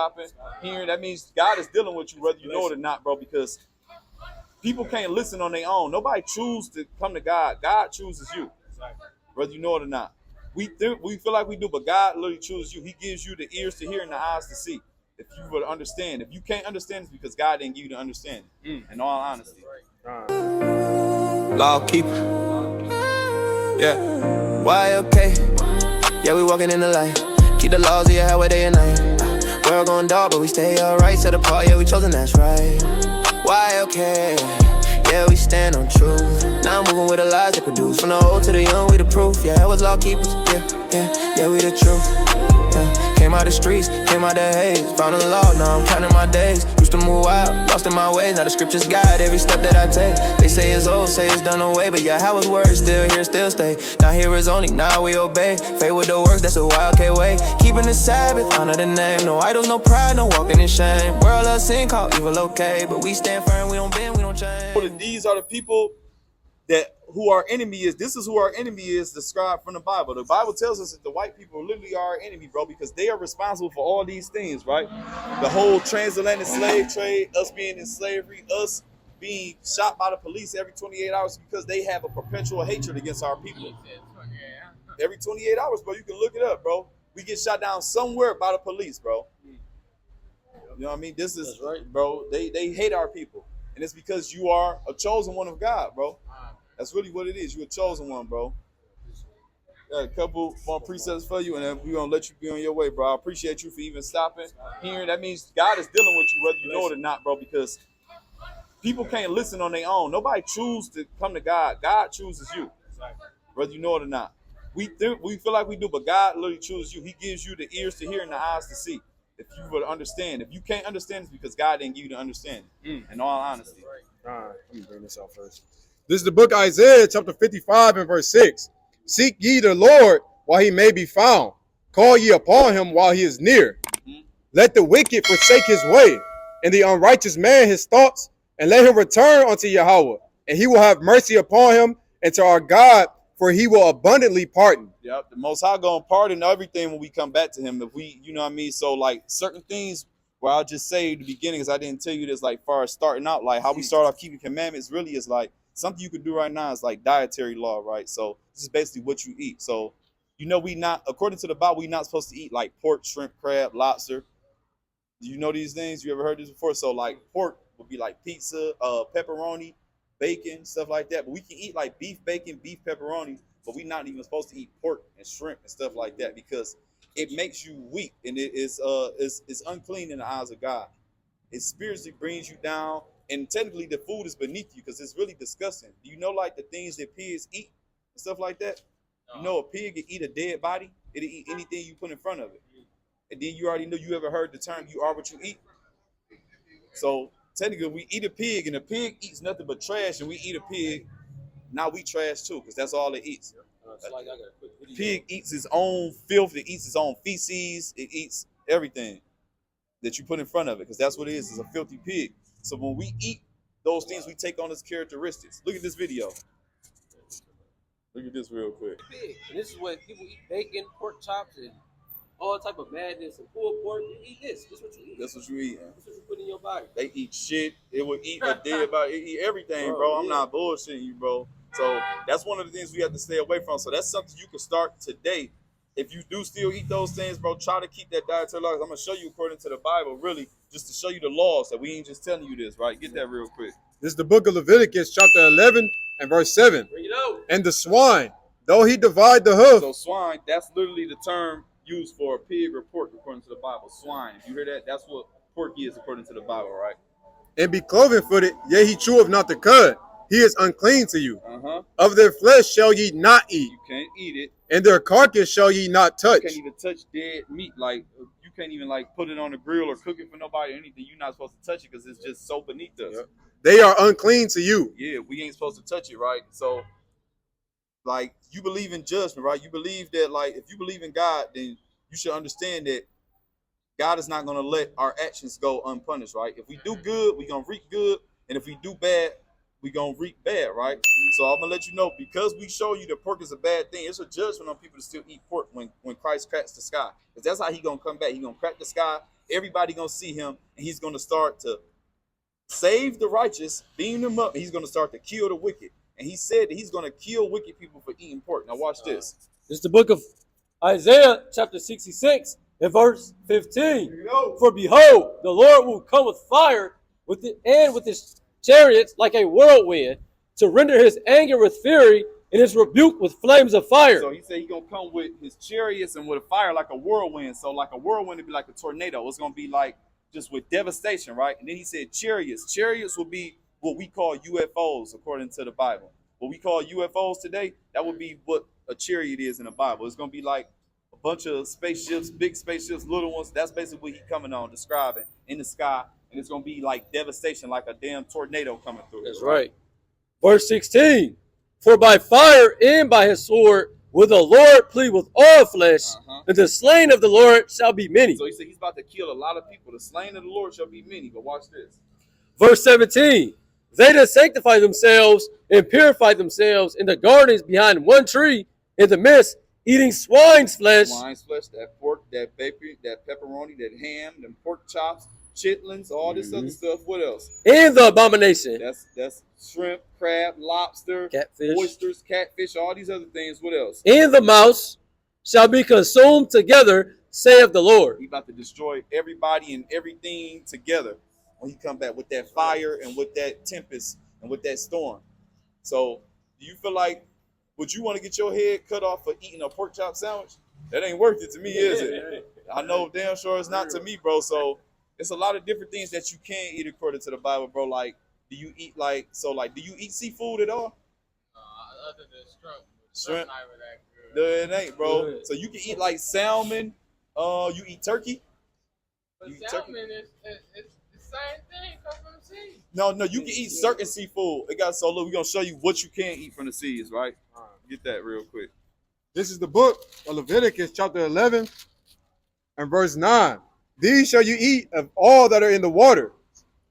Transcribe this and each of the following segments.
stopping here, that means God is dealing with you whether you know it or not, bro, because people can't listen on their own. Nobody chooses to come to God. God chooses you, whether you know it or not. We feel like we do, but God literally chooses you. He gives you the ears to hear and the eyes to see. If you would understand. If you can't understand, it's because God didn't give you the understanding. In all honesty. Law keeper. Yeah. Why okay? Yeah, we walking in the light. Keep the laws of Yahawah day and night. World going dark, but we stay alright. Set apart, yeah, we chosen, that's right. Why okay? Yeah, we stand on truth. Now I'm moving with the lies they produce. From the old to the young, we the proof. Yeah, it was law keepers. Yeah, we the truth. Yeah. Came out the streets, came out the haze. Found the law, now I'm counting my days. Used to move out, lost in my ways. Now the scriptures guide every step that I take. They say it's old, say it's done away, but Yahawah's word still here, still stay. Now here is only, now we obey. Faith with the works, that's a wild K way. Keeping the Sabbath, honor the name. No idols, no pride, no walking in shame. World of sin called evil, okay, but we stand firm, we don't bend, we don't change. These are the people that who our enemy is. This is who our enemy is described from the Bible. The Bible tells us that the white people literally are our enemy, bro, because they are responsible for all these things, right? The whole transatlantic slave trade, us being in slavery, us being shot by the police every 28 hours because they have a perpetual hatred against our people. Every 28 hours, bro, you can look it up, bro. We get shot down somewhere by the police, bro. You know what I mean? This is right, bro. They hate our people. And it's because you are a chosen one of God, bro. That's really what it is. You're a chosen one, bro. Got a couple more precepts for you, and then we're going to let you be on your way, bro. I appreciate you for even stopping here. That means God is dealing with you whether you know it or not, bro, because people can't listen on their own. Nobody chooses to come to God. God chooses you, whether you know it or not. We feel like we do, but God literally chooses you. He gives you the ears to hear and the eyes to see. If you would understand. If you can't understand, it's because God didn't give you the understanding. In all honesty. All right, let me bring this out first. This is the book of Isaiah, chapter 55 and verse 6. Seek ye the Lord while he may be found. Call ye upon him while he is near. Let the wicked forsake his way, and the unrighteous man his thoughts, and let him return unto Yahawah, and he will have mercy upon him, and to our God, for he will abundantly pardon. Yep, the Most High gonna pardon everything when we come back to him. If we, you know what I mean? So like certain things where I'll just say at the beginning, because I didn't tell you this, like far as starting out, like how we start off keeping commandments really is like something you could do right now is like dietary law, right? So this is basically what you eat. So, you know, we not, according to the Bible, we not supposed to eat like pork, shrimp, crab, lobster. Do you know these things? You ever heard this before? So like pork would be like pizza, pepperoni, bacon, stuff like that. But we can eat like beef, bacon, beef, pepperoni, but we're not even supposed to eat pork and shrimp and stuff like that because it makes you weak and it is it's unclean in the eyes of God. It spiritually brings you down, and technically the food is beneath you because it's really disgusting. Do you know like the things that pigs eat and stuff like that? You know a pig can eat a dead body. It'll eat anything you put in front of it. And then you already know, you ever heard the term you are what you eat? So technically we eat a pig and a pig eats nothing but trash, and we eat a pig, now we trash too because that's all it eats. Pig eats its own filth, it eats its own feces, it eats everything that you put in front of it because that's what it is a filthy pig. So when we eat those things, we take on its characteristics. Look at this video. Look at this real quick. And this is when people eat bacon, pork chops, and all type of madness and pulled pork. You eat this. This is what you eat. That's what you eat. That's what you put in your body. They eat shit. It will eat a dead body. It eat everything, bro. I'm not bullshitting you, bro. So that's one of the things we have to stay away from. So that's something you can start today. If you do still eat those things, bro, try to keep that dietary laws. I'm going to show you according to the Bible, really, just to show you the laws. That we ain't just telling you this, right? Get that real quick. This is the book of Leviticus, chapter 11 and verse 7. And the swine, though he divide the hoof. So swine, that's literally the term used for a pig or pork according to the Bible. Swine. If you hear that, that's what pork is according to the Bible, right? And be cloven-footed, yea, he cheweth not the cud. He is unclean to you. Of their flesh shall ye not eat. You can't eat it. And their carcass shall ye not touch. You can't even touch dead meat. Like, you can't even like put it on the grill or cook it for nobody or anything. You're not supposed to touch it because it's just so beneath us. Yep. They are unclean to you. Yeah, we ain't supposed to touch it, right? So, like, you believe in judgment, right? You believe that, like, if you believe in God, then you should understand that God is not going to let our actions go unpunished, right? If we do good, we're going to reap good. And if we do bad, we gonna reap bad, right? So I'm gonna let you know, because we show you that pork is a bad thing, it's a judgment on people to still eat pork when Christ cracks the sky. Because that's how he gonna come back. He gonna crack the sky, everybody gonna see him, and he's gonna start to save the righteous, beam them up, and he's gonna start to kill the wicked. And he said that he's gonna kill wicked people for eating pork. Now watch this. This is the book of Isaiah, chapter 66, and verse 15. For behold, the Lord will come with fire with his chariots like a whirlwind, to render his anger with fury and his rebuke with flames of fire. So he said he's gonna come with his chariots and with a fire like a whirlwind. So like a whirlwind would be like a tornado. It's gonna be like just with devastation, right? And then he said chariots. Chariots will be what we call UFOs according to the Bible. What we call UFOs today, that would be what a chariot is in the Bible. It's gonna be like a bunch of spaceships, big spaceships, little ones. That's basically what he's coming on, describing in the sky. And it's gonna be like devastation, like a damn tornado coming through. That's right. Verse 16. For by fire and by his sword will the Lord plead with all flesh, and the slain of the Lord shall be many. So he said he's about to kill a lot of people. The slain of the Lord shall be many. But watch this. Verse 17. They that sanctify themselves and purify themselves in the gardens behind one tree in the midst, eating swine's flesh. Swine's flesh, that pork, that bacon, that pepperoni, that ham, them pork chops, chitlins, all this other stuff. What else? And the abomination. That's shrimp, crab, lobster, catfish, oysters, catfish, all these other things. What else? And the mouse shall be consumed together, saith the Lord. He's about to destroy everybody and everything together when he come back with that fire and with that tempest and with that storm. So do you feel like, would you want to get your head cut off for eating a pork chop sandwich? That ain't worth it to me, is it? I know damn sure it's not to me, bro. So it's a lot of different things that you can eat according to the Bible, bro. Like, do you eat do you eat seafood at all? Other than shrimp. Shrimp? Not even that good. No, it ain't, bro. So you can eat like salmon. You eat turkey. But salmon is the same thing. Comes from the sea. No, you can eat certain seafood. It got so look. We're gonna show you what you can eat from the seas, right? Get that real quick. This is the book of Leviticus, chapter 11, and verse 9. These shall you eat of all that are in the water.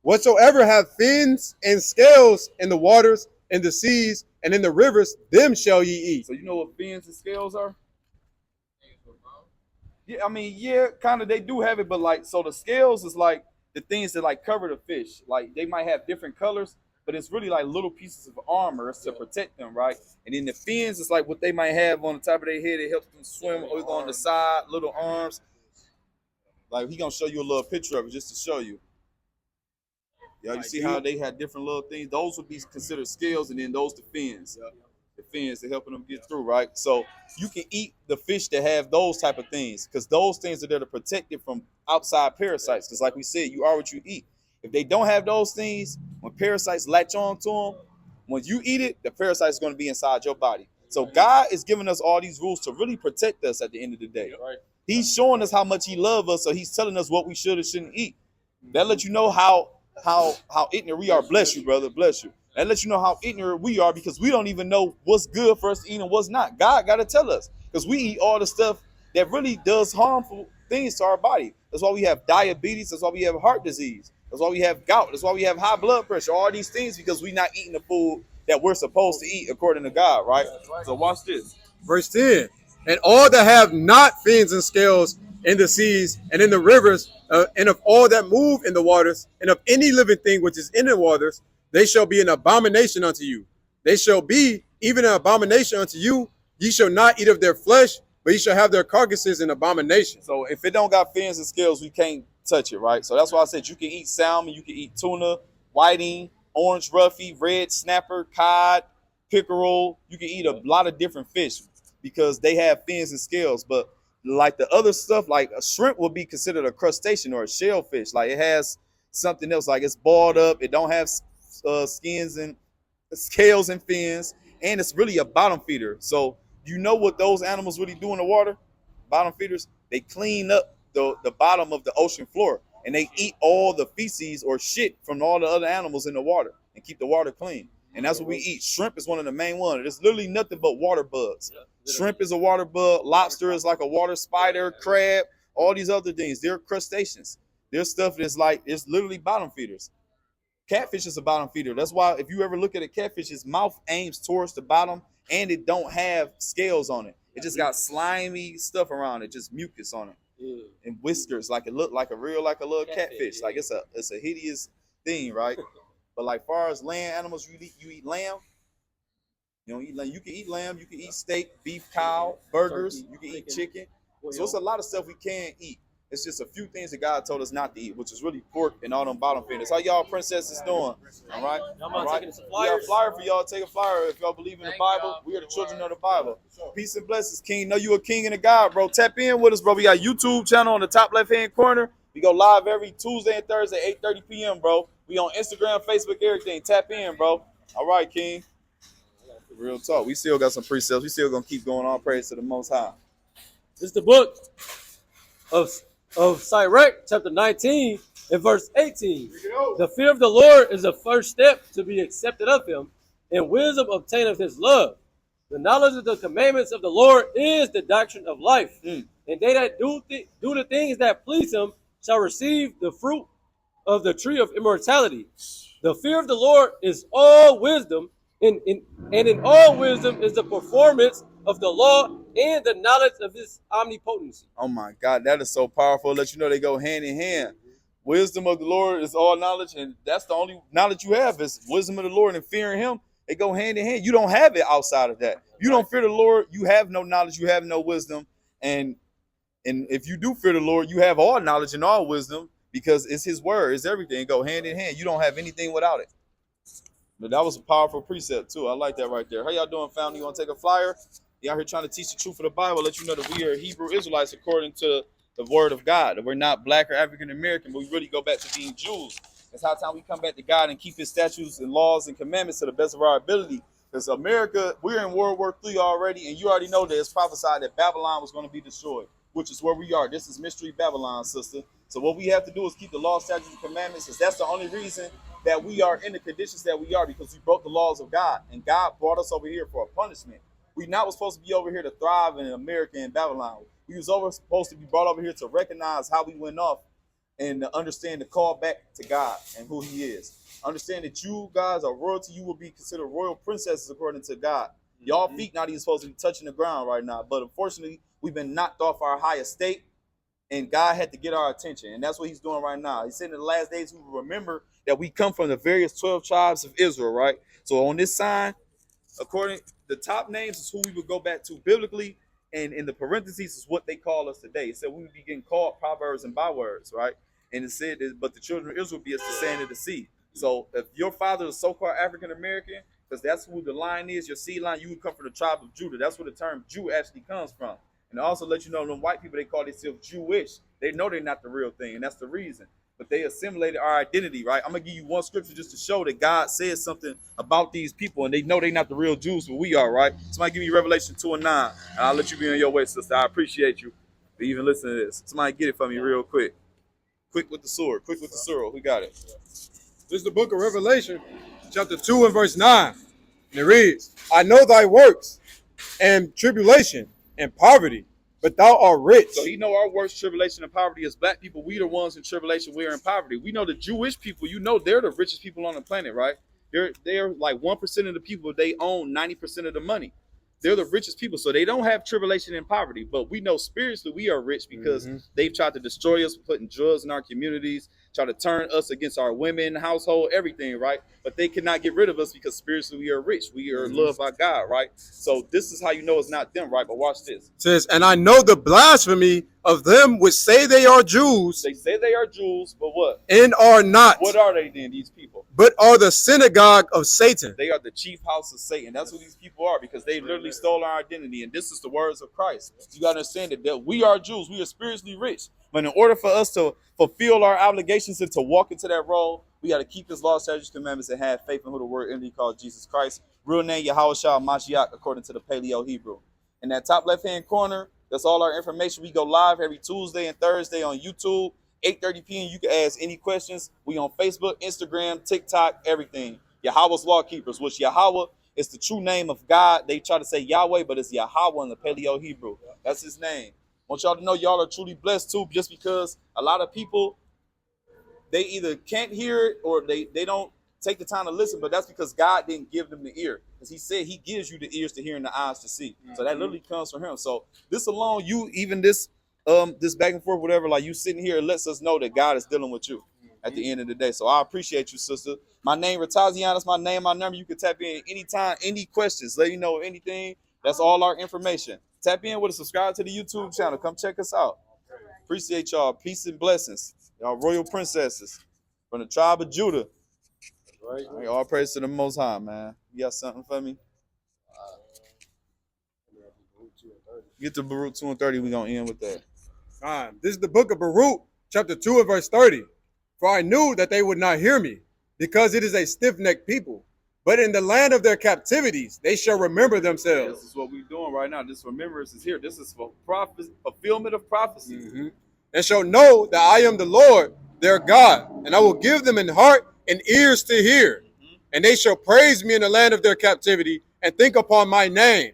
Whatsoever have fins and scales in the waters, in the seas, and in the rivers, them shall ye eat. So you know what fins and scales are? Yeah, I mean, yeah, kind of. They do have it, but like, so the scales is like the things that like cover the fish. Like they might have different colors, but it's really like little pieces of armor to protect them, right? And then the fins is like what they might have on the top of their head. It helps them swim over on the side, little arms. Like he gonna show you a little picture of it just to show you. Yeah, you see how they had different little things? Those would be considered scales, and then those the fins. The fins, they're helping them get through, right? So you can eat the fish that have those type of things, because those things are there to protect it from outside parasites. Because like we said, you are what you eat. If they don't have those things, when parasites latch on to them, when you eat it, the parasite is going to be inside your body. So God is giving us all these rules to really protect us at the end of the day. He's showing us how much he loves us, so he's telling us what we should and shouldn't eat. That lets you know how ignorant we are. Bless you, brother. Bless you. That lets you know how ignorant we are, because we don't even know what's good for us to eat and what's not. God got to tell us, because we eat all the stuff that really does harmful things to our body. That's why we have diabetes. That's why we have heart disease. That's why we have gout. That's why we have high blood pressure. All these things because we're not eating the food that we're supposed to eat according to God, right? So watch this. Verse 10. And all that have not fins and scales in the seas and in the rivers, and of all that move in the waters, and of any living thing which is in the waters, they shall be an abomination unto you. They shall be even an abomination unto you. Ye shall not eat of their flesh, but ye shall have their carcasses in abomination. So if it don't got fins and scales, we can't touch it, right? So that's why I said you can eat salmon, you can eat tuna, whiting, orange roughy, red snapper, cod, pickerel. You can eat a lot of different fish because they have fins and scales. But like the other stuff, like a shrimp would be considered a crustacean or a shellfish. Like it has something else, like it's balled up. It don't have skins and scales and fins, and it's really a bottom feeder. So you know what those animals really do in the water? Bottom feeders, they clean up the bottom of the ocean floor, and they eat all the feces or shit from all the other animals in the water and keep the water clean. And that's what we eat. Shrimp is one of the main ones. There's literally nothing but water bugs. Shrimp is a water bug. Lobster is like a water spider. Crab, all these other things. They're crustaceans. Their stuff is like, it's literally bottom feeders. Catfish is a bottom feeder. That's why if you ever look at a catfish, its mouth aims towards the bottom, and it don't have scales on it. It just got slimy stuff around it, just mucus on it, and whiskers, like it looked like a little catfish. Like it's a hideous thing, right? But like far as land animals, you eat lamb. You don't eat lamb. You can eat lamb. You can eat steak, beef, cow, burgers. You can eat chicken. So it's a lot of stuff we can eat. It's just a few things that God told us not to eat, which is really pork and all them bottom feeders. How y'all princesses doing? All right? All right. We got a flyer for y'all. Take a flyer if y'all believe in the Bible. We are the children of the Bible. Peace and blessings, King. Know you a king and a God, bro. Tap in with us, bro. We got a YouTube channel on the top left-hand corner. We go live every Tuesday and Thursday, 8:30 p.m., bro. We on Instagram, Facebook, everything. Tap in, bro. All right, King. Real talk. We still got some precepts. We still going to keep going on. Praise to the Most High. This is the book of Sirach, chapter 19 and verse 18. The fear of the Lord is the first step to be accepted of him, and wisdom obtaineth his love. The knowledge of the commandments of the Lord is the doctrine of life, and they that do the things that please him shall receive the fruit of the tree of immortality. The fear of the Lord is all wisdom, and in all wisdom is the performance of the law and the knowledge of his omnipotency. Oh my God, that is so powerful. Let you know they go hand in hand. Wisdom of the Lord is all knowledge, and that's the only knowledge you have is wisdom of the Lord and fearing him. They go hand in hand. You don't have it outside of that. You don't fear the Lord, you have no knowledge, you have no wisdom. And if you do fear the Lord, you have all knowledge and all wisdom because it's his word, it's everything. Go hand in hand. You don't have anything without it. But that was a powerful precept too. I like that right there. How y'all doing, family? You want to take a flyer? You out here trying to teach the truth of the Bible, let you know that we are Hebrew Israelites according to the word of God. That we're not black or African American, but we really go back to being Jews. It's high time we come back to God and keep his statutes and laws and commandments to the best of our ability. Because America, we're in World War III already, and you already know that it's prophesied that Babylon was going to be destroyed, which is where we are. This is Mystery Babylon, sister. So what we have to do is keep the law, statutes, and commandments, because that's the only reason that we are in the conditions that we are, because we broke the laws of God, and God brought us over here for a punishment. We not supposed to be over here to thrive in America and Babylon. We was supposed to be brought over here to recognize how we went off and to understand the call back to God and who he is. Understand that you guys are royalty. You will be considered royal princesses according to God. Y'all feet not even supposed to be touching the ground right now. But unfortunately, we've been knocked off our high estate, and God had to get our attention. And that's what he's doing right now. He said in the last days, we will remember that we come from the various 12 tribes of Israel, right? So on this sign, according the top names is who we would go back to biblically, and in the parentheses is what they call us today. It said we would be getting called proverbs and bywords, right? And it said that, but the children of Israel be as the sand of the sea. So if your father is so-called African American, because that's who the line is, your seed line, you would come from the tribe of Judah. That's where the term Jew actually comes from. And also let you know, them white people, they call themselves Jewish. They know they're not the real thing, and that's the reason. But they assimilated our identity, right? I'm going to give you one scripture just to show that God says something about these people, and they know they're not the real Jews, but we are, right? Somebody give me Revelation 2:9, and I'll let you be on your way, sister. I appreciate you for even listening to this. Somebody get it for me real quick. Quick with the sword. Quick with the sword. Who got it? This is the book of Revelation, chapter 2 and verse 9. And it reads, I know thy works and tribulation and poverty, but thou art rich. So he know our worst tribulation and poverty as black people. We the ones in tribulation, we're in poverty. We know the Jewish people, you know they're the richest people on the planet, right? They're like 1% of the people, they own 90% of the money. They're the richest people, so they don't have tribulation and poverty. But we know spiritually we are rich because they've tried to destroy us, putting drugs in our communities, try to turn us against our women, household, everything, right? But they cannot get rid of us because spiritually we are rich. We are loved by God, right? So this is how you know it's not them, right? But watch this. It says, and I know the blasphemy of them which say they are Jews. They say they are Jews, but what? And are not. What are they then, these people? But are the synagogue of Satan. They are the chief house of Satan. That's who these people are, because they literally stole our identity. And this is the words of Christ. You got to understand that we are Jews. We are spiritually rich. But in order for us to fulfill our obligations and to walk into that role, we got to keep his law, statutes, commandments, and have faith in who the word entity called Jesus Christ. Real name, Yahawah HaMashaYACH, according to the Paleo Hebrew. In that top left-hand corner, that's all our information. We go live every Tuesday and Thursday on YouTube, 8:30 p.m. You can ask any questions. We on Facebook, Instagram, TikTok, everything. Yahawah's Law Keepers, which Yahawah is the true name of God. They try to say Yahweh, but it's Yahawah in the Paleo Hebrew. That's his name. I want y'all to know y'all are truly blessed too, just because a lot of people, they either can't hear it or they don't take the time to listen, but that's because God didn't give them the ear. Because he said he gives you the ears to hear and the eyes to see. So that literally comes from him. So this alone, you even this back and forth, whatever, like you sitting here, it lets us know that God is dealing with you at the end of the day. So I appreciate you, sister. My name, Ratazian, that's my name, my number. You can tap in anytime, any questions, let you know anything. That's all our information. Tap in with a subscribe to the YouTube channel. Come check us out. Appreciate y'all. Peace and blessings. Y'all royal princesses from the tribe of Judah. Right. All right, all praise to the Most High, man. You got something for me? Get to Baruch 2 and 30. We're going to end with that. Fine. This is the book of Baruch, chapter 2 and verse 30. For I knew that they would not hear me, because it is a stiff-necked people. But in the land of their captivities, they shall remember themselves. This is what we're doing right now. This remembrance is here. This is for fulfillment of prophecy. And shall know that I am the Lord, their God, and I will give them an heart and ears to hear. And they shall praise me in the land of their captivity and think upon my name,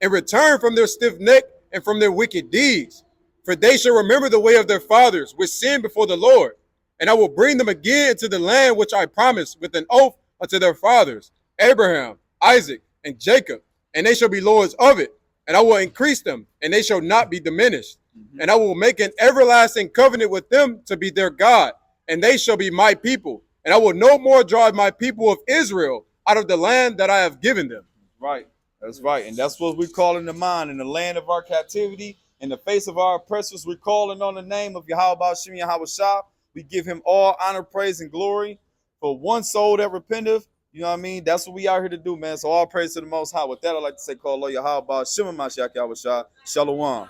and return from their stiff neck and from their wicked deeds. For they shall remember the way of their fathers, which sinned before the Lord. And I will bring them again into the land which I promised with an oath unto their fathers, Abraham, Isaac, and Jacob, and they shall be lords of it. And I will increase them, and they shall not be diminished. And I will make an everlasting covenant with them to be their God, and they shall be my people. And I will no more drive my people of Israel out of the land that I have given them. Right. That's right. And that's what we're calling to mind in the land of our captivity. In the face of our oppressors, we're calling on the name of Yahawah HaMashaYACH. We give him all honor, praise, and glory for one soul that repenteth. You know what I mean? That's what we out here to do, man. So all praise to the Most High. With that, I'd like to say, call Yahawah HaMashaYACH. Shalom.